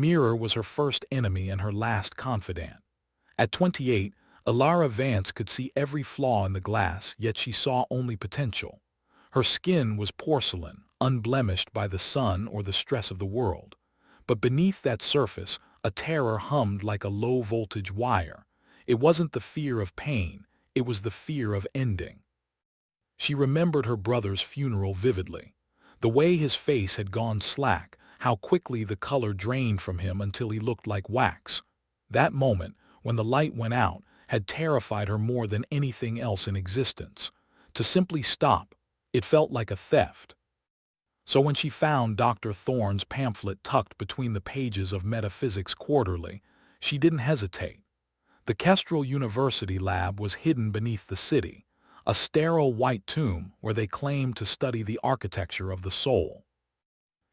mirror was her first enemy and her last confidant. At 28, Alara Vance could see every flaw in the glass, yet she saw only potential. Her skin was porcelain, unblemished by the sun or the stress of the world. But beneath that surface, a terror hummed like a low-voltage wire. It wasn't the fear of pain, it was the fear of ending. She remembered her brother's funeral vividly. The way his face had gone slack, how quickly the color drained from him until he looked like wax. That moment, when the light went out, had terrified her more than anything else in existence. To simply stop, it felt like a theft. So when she found Dr. Thorne's pamphlet tucked between the pages of Metaphysics Quarterly, she didn't hesitate. The Kestrel University lab was hidden beneath the city, a sterile white tomb where they claimed to study the architecture of the soul.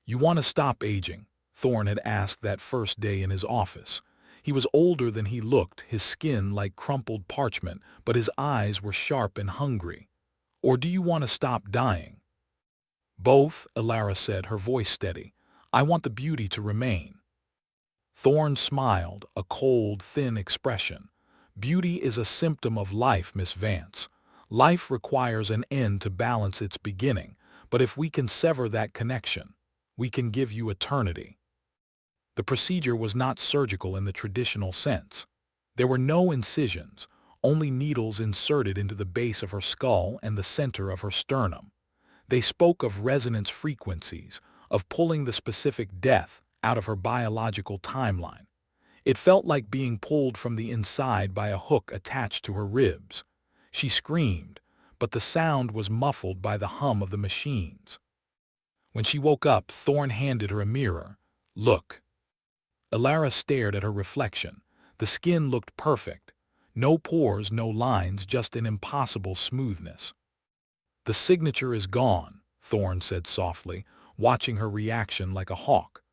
"You want to stop aging?" Thorne had asked that first day in his office. He was older than he looked, his skin like crumpled parchment, but his eyes were sharp and hungry. "Or do you want to stop dying?" "Both," Alara said, her voice steady. "I want the beauty to remain." Thorne smiled, a cold, thin expression. "Beauty is a symptom of life, Miss Vance. Life requires an end to balance its beginning, but if we can sever that connection, we can give you eternity." The procedure was not surgical in the traditional sense. There were no incisions, only needles inserted into the base of her skull and the center of her sternum. They spoke of resonance frequencies, of pulling the specific death out of her biological timeline. It felt like being pulled from the inside by a hook attached to her ribs. She screamed, but the sound was muffled by the hum of the machines. When she woke up, Thorne handed her a mirror. "Look." Alara stared at her reflection. The skin looked perfect. No pores, no lines, just an impossible smoothness. "The signature is gone," Thorne said softly, watching her reaction like a hawk.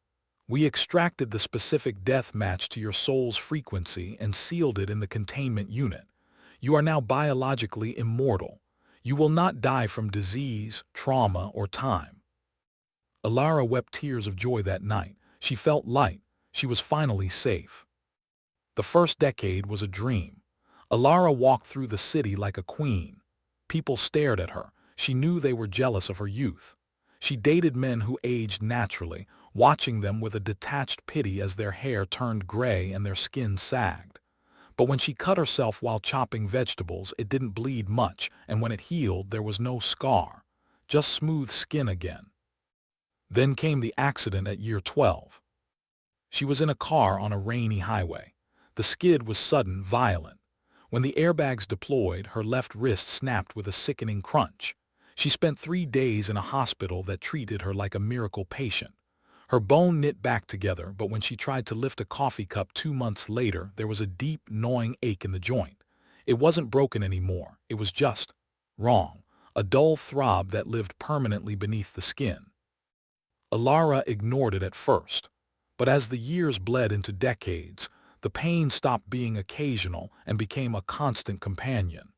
"We extracted the specific death match to your soul's frequency and sealed it in the containment unit. You are now biologically immortal. You will not die from disease, trauma, or time." Alara wept tears of joy that night. She felt light. She was finally safe. The first decade was a dream. Alara walked through the city like a queen. People stared at her. She knew they were jealous of her youth. She dated men who aged naturally, watching them with a detached pity as their hair turned gray and their skin sagged. But when she cut herself while chopping vegetables, it didn't bleed much, and when it healed, there was no scar, just smooth skin again. Then came the accident at year 12. She was in a car on a rainy highway. The skid was sudden, violent. When the airbags deployed, her left wrist snapped with a sickening crunch. She spent 3 days in a hospital that treated her like a miracle patient. Her bone knit back together, but when she tried to lift a coffee cup 2 months later, there was a deep, gnawing ache in the joint. It wasn't broken anymore. It was just wrong, a dull throb that lived permanently beneath the skin. Alara ignored it at first, but as the years bled into decades, the pain stopped being occasional and became a constant companion.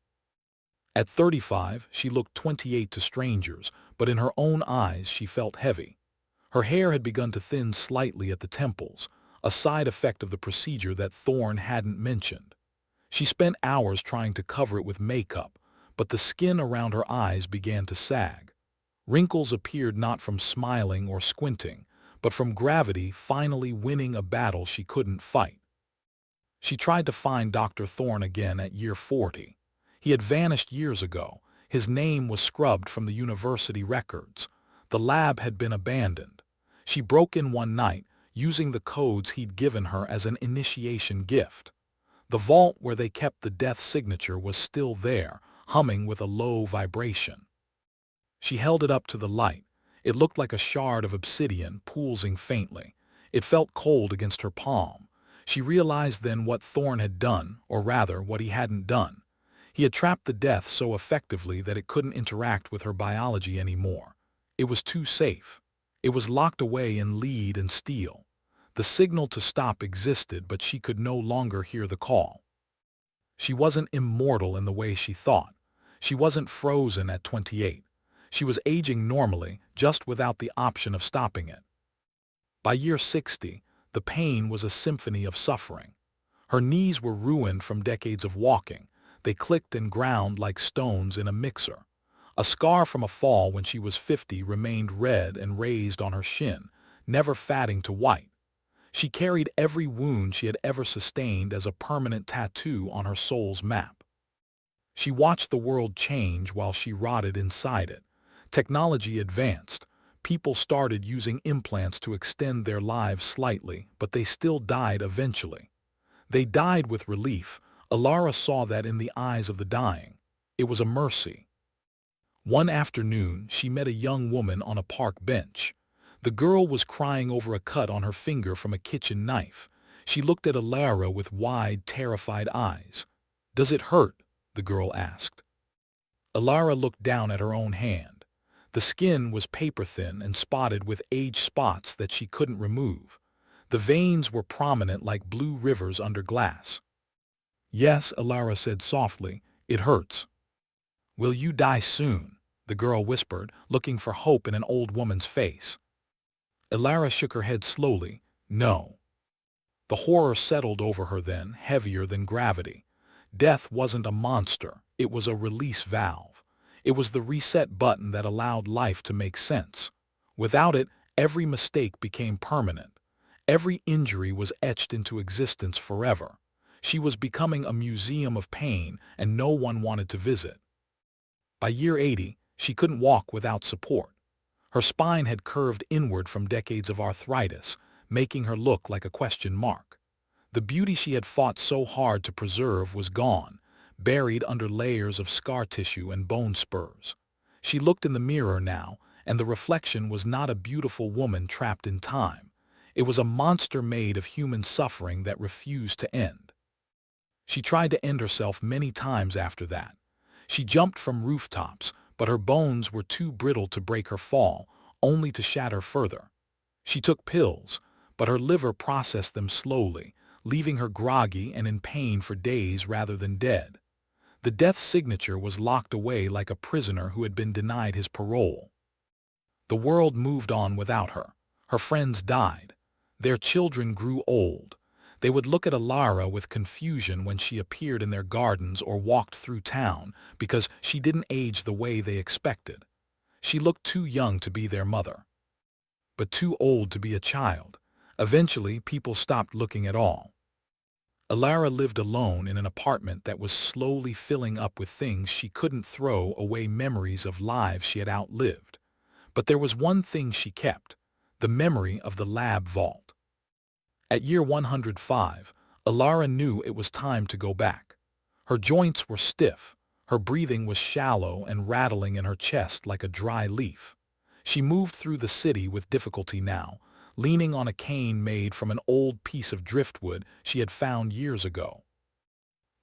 At 35, she looked 28 to strangers, but in her own eyes she felt heavy. Her hair had begun to thin slightly at the temples, a side effect of the procedure that Thorne hadn't mentioned. She spent hours trying to cover it with makeup, but the skin around her eyes began to sag. Wrinkles appeared not from smiling or squinting, but from gravity finally winning a battle she couldn't fight. She tried to find Dr. Thorne again at year 40. He had vanished years ago. His name was scrubbed from the university records. The lab had been abandoned. She broke in one night, using the codes he'd given her as an initiation gift. The vault where they kept the death signature was still there, humming with a low vibration. She held it up to the light. It looked like a shard of obsidian, pulsing faintly. It felt cold against her palm. She realized then what Thorne had done, or rather, what he hadn't done. He had trapped the death so effectively that it couldn't interact with her biology anymore. It was too safe. It was locked away in lead and steel. The signal to stop existed, but she could no longer hear the call. She wasn't immortal in the way she thought. She wasn't frozen at 28. She was aging normally, just without the option of stopping it. By year 60, The pain was a symphony of suffering. Her knees were ruined from decades of walking. They clicked and ground like stones in a mixer. A scar from a fall when she was 50 remained red and raised on her shin, never fading to white. She carried every wound she had ever sustained as a permanent tattoo on her soul's map. She watched the world change while she rotted inside it. Technology advanced. People started using implants to extend their lives slightly, but they still died eventually. They died with relief. Alara saw that in the eyes of the dying. It was a mercy. One afternoon, she met a young woman on a park bench. The girl was crying over a cut on her finger from a kitchen knife. She looked at Alara with wide, terrified eyes. "Does it hurt?" the girl asked. Alara looked down at her own hand. The skin was paper-thin and spotted with age spots that she couldn't remove. The veins were prominent like blue rivers under glass. "Yes," Alara said softly, "it hurts." "Will you die soon?" the girl whispered, looking for hope in an old woman's face. Alara shook her head slowly. "No." The horror settled over her then, heavier than gravity. Death wasn't a monster, it was a release valve. It was the reset button that allowed life to make sense. Without it, every mistake became permanent. Every injury was etched into existence forever. She was becoming a museum of pain, and no one wanted to visit. By year 80, she couldn't walk without support. Her spine had curved inward from decades of arthritis, making her look like a question mark. The beauty she had fought so hard to preserve was gone, buried under layers of scar tissue and bone spurs. She looked in the mirror now, and the reflection was not a beautiful woman trapped in time. It was a monster made of human suffering that refused to end. She tried to end herself many times after that. She jumped from rooftops, but her bones were too brittle to break her fall, only to shatter further. She took pills, but her liver processed them slowly, leaving her groggy and in pain for days rather than dead. The death signature was locked away like a prisoner who had been denied his parole. The world moved on without her. Her friends died. Their children grew old. They would look at Alara with confusion when she appeared in their gardens or walked through town because she didn't age the way they expected. She looked too young to be their mother, but too old to be a child. Eventually, people stopped looking at all. Alara lived alone in an apartment that was slowly filling up with things she couldn't throw away, memories of lives she had outlived. But there was one thing she kept, the memory of the lab vault. At year 105, Alara knew it was time to go back. Her joints were stiff, her breathing was shallow and rattling in her chest like a dry leaf. She moved through the city with difficulty now, leaning on a cane made from an old piece of driftwood she had found years ago.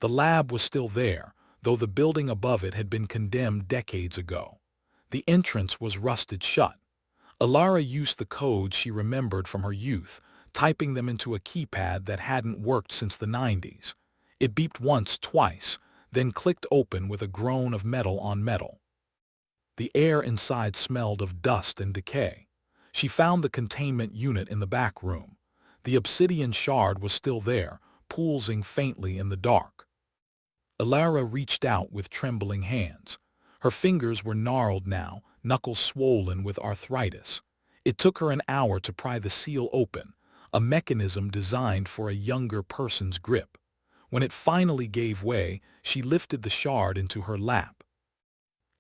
The lab was still there, though the building above it had been condemned decades ago. The entrance was rusted shut. Alara used the codes she remembered from her youth, typing them into a keypad that hadn't worked since the 90s. It beeped once, twice, then clicked open with a groan of metal on metal. The air inside smelled of dust and decay. She found the containment unit in the back room. The obsidian shard was still there, pulsing faintly in the dark. Alara reached out with trembling hands. Her fingers were gnarled now, knuckles swollen with arthritis. It took her an hour to pry the seal open, a mechanism designed for a younger person's grip. When it finally gave way, she lifted the shard into her lap.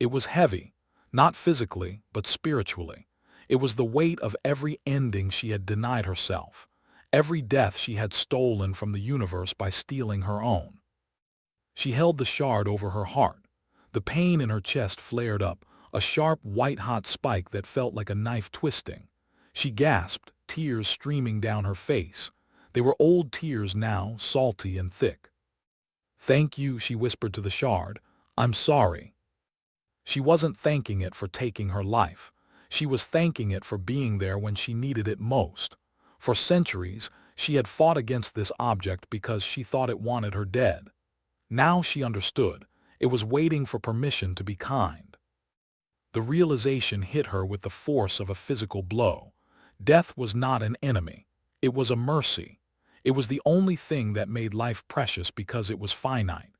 It was heavy, not physically, but spiritually. It was the weight of every ending she had denied herself, every death she had stolen from the universe by stealing her own. She held the shard over her heart. The pain in her chest flared up, a sharp white-hot spike that felt like a knife twisting. She gasped, tears streaming down her face. They were old tears now, salty and thick. "Thank you," she whispered to the shard. "I'm sorry." She wasn't thanking it for taking her life. She was thanking it for being there when she needed it most. For centuries, she had fought against this object because she thought it wanted her dead. Now she understood. It was waiting for permission to be kind. The realization hit her with the force of a physical blow. Death was not an enemy. It was a mercy. It was the only thing that made life precious because it was finite.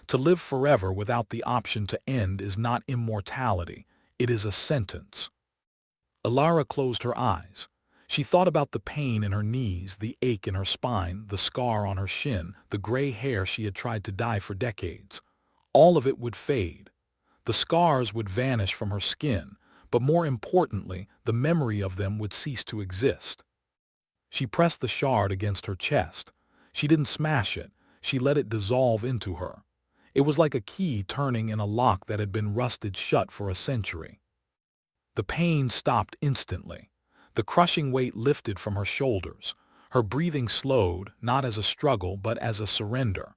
To live forever without the option to end is not immortality. It is a sentence. Alara closed her eyes. She thought about the pain in her knees, the ache in her spine, the scar on her shin, the gray hair she had tried to dye for decades. All of it would fade. The scars would vanish from her skin, but more importantly, the memory of them would cease to exist. She pressed the shard against her chest. She didn't smash it. She let it dissolve into her. It was like a key turning in a lock that had been rusted shut for a century. The pain stopped instantly. The crushing weight lifted from her shoulders. Her breathing slowed, not as a struggle, but as a surrender.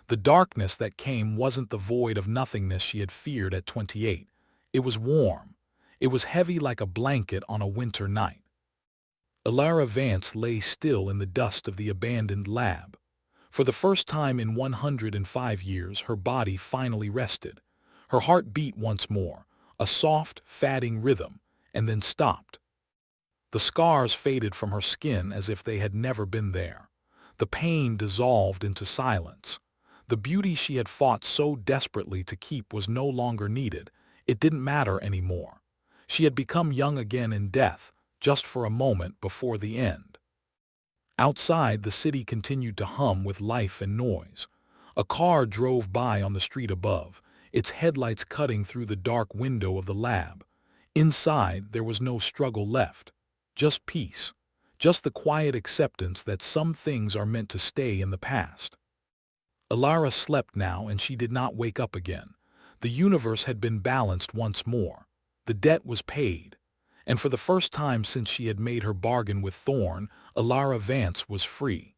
The darkness that came wasn't the void of nothingness she had feared at 28. It was warm. It was heavy like a blanket on a winter night. Alara Vance lay still in the dust of the abandoned lab. For the first time in 105 years, her body finally rested. Her heart beat once more, a soft, fatting rhythm, and then stopped. The scars faded from her skin as if they had never been there. The pain dissolved into silence. The beauty she had fought so desperately to keep was no longer needed. It didn't matter anymore. She had become young again in death, just for a moment before the end. Outside, the city continued to hum with life and noise. A car drove by on the street above, its headlights cutting through the dark window of the lab. Inside, there was no struggle left. Just peace. Just the quiet acceptance that some things are meant to stay in the past. Alara slept now, and she did not wake up again. The universe had been balanced once more. The debt was paid. And for the first time since she had made her bargain with Thorn, Alara Vance was free.